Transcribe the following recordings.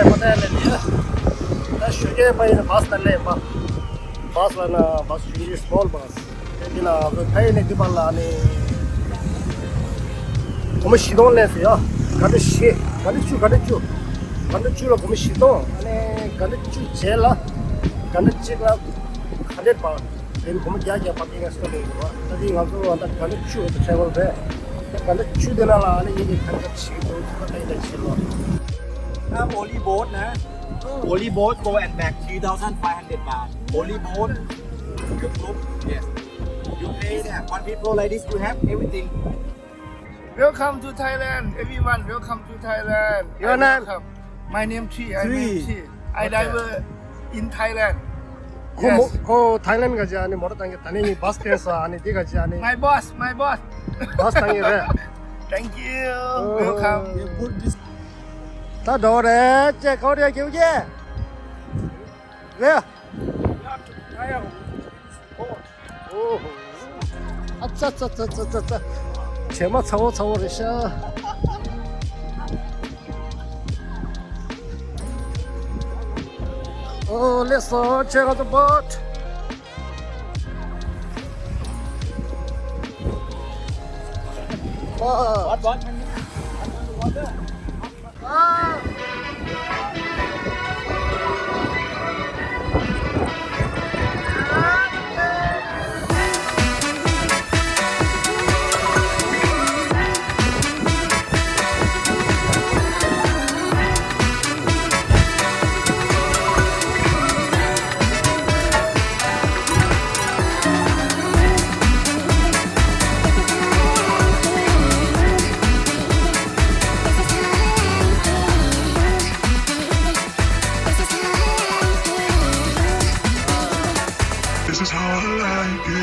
Pattaya dia. That's sugar by the bus le ba. Bus na bus really small bus. Kina the pay ni dibala ni. Kami sidon le ya. Kami shi, kami chu. Kami chu la kami sidon. Ane kami chu jela. Kami chila 100 pound. Then kami kya pati nga sto le ba. Tadi ngaso anda kami chu to travel be. Kami chu de la ane ye kami chi to patai le chilo. Only boat na. Only boat go and back 3,500 baht. Only boat. Your group, yes. You pay there. One people like this, you have everything. Welcome to Thailand, everyone. Welcome to Thailand. Your name? My name T. Tree. I live in Thailand. 고 타일랜드 가지 아니 뭐라 당게 다니니 버스 댄서 아니 네 가지 아니 My boss. 버스 당게 Thank you. Welcome. You put this. 다 너래 제 거리에 교제 왜 오 아짜짜짜짜짜 제마 차오래셔 Oh, let's check out the boat. Oh. What? Water. This is how I like it.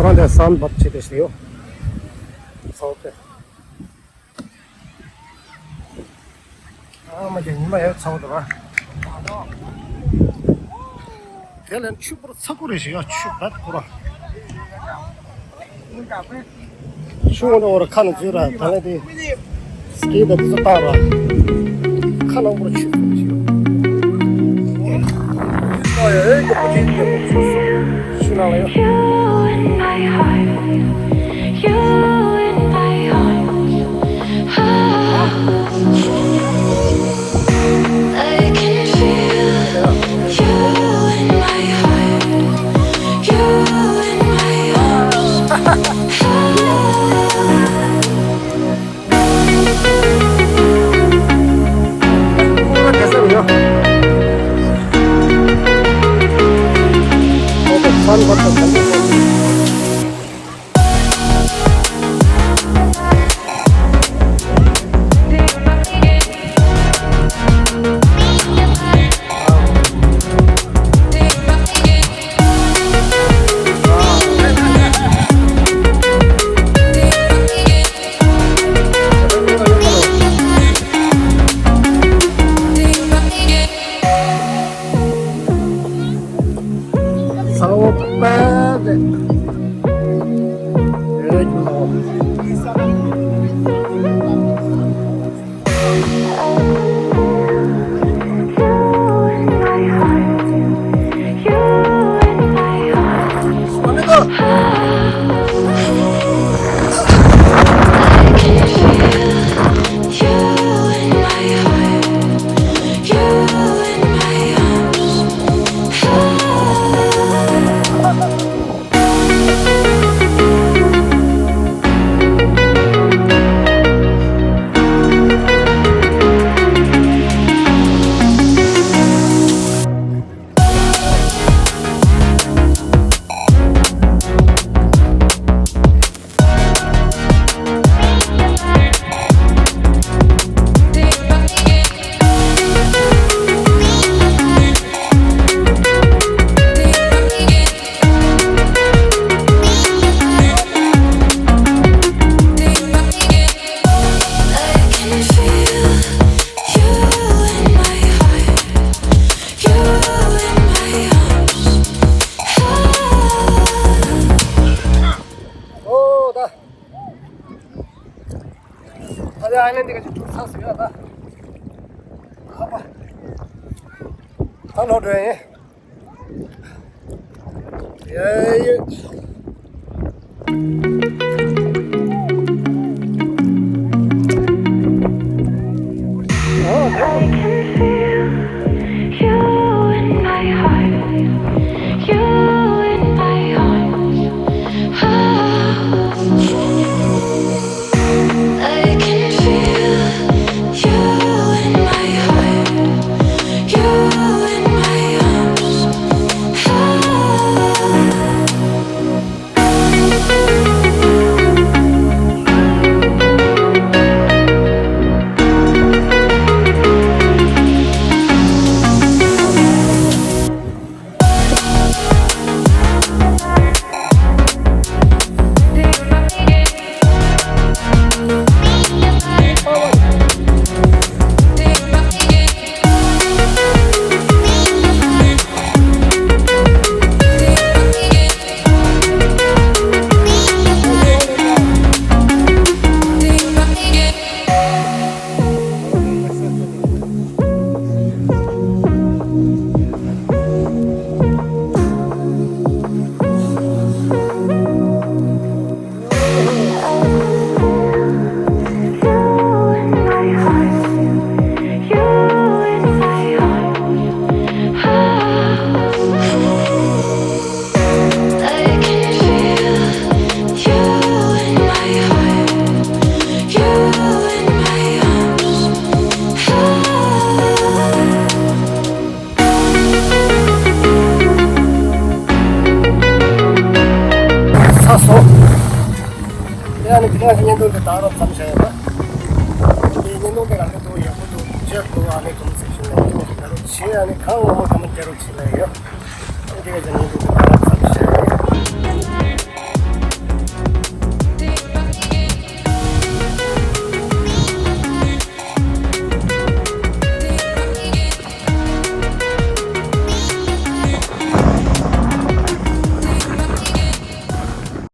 고란데 산밭이 되세요. 서울대. 이제 이마에 사오더라. 걔는 춥으로 서구리시요. 춥밭구라. 추운으로 가는 줄아. 당연히 스키도 무섭다라. 카노으로 춥으시요. 이거 보지 이게 없었어. 신나요? 아일랜드가 좀 샀어요. 나 봐봐. 한호래. 예. 그냥 년도에 따로 감사해요. 이 년도에 가는 또 지역도 안에 좀 쓰시네요. 제 안에 강호를 가면 대로 치네요.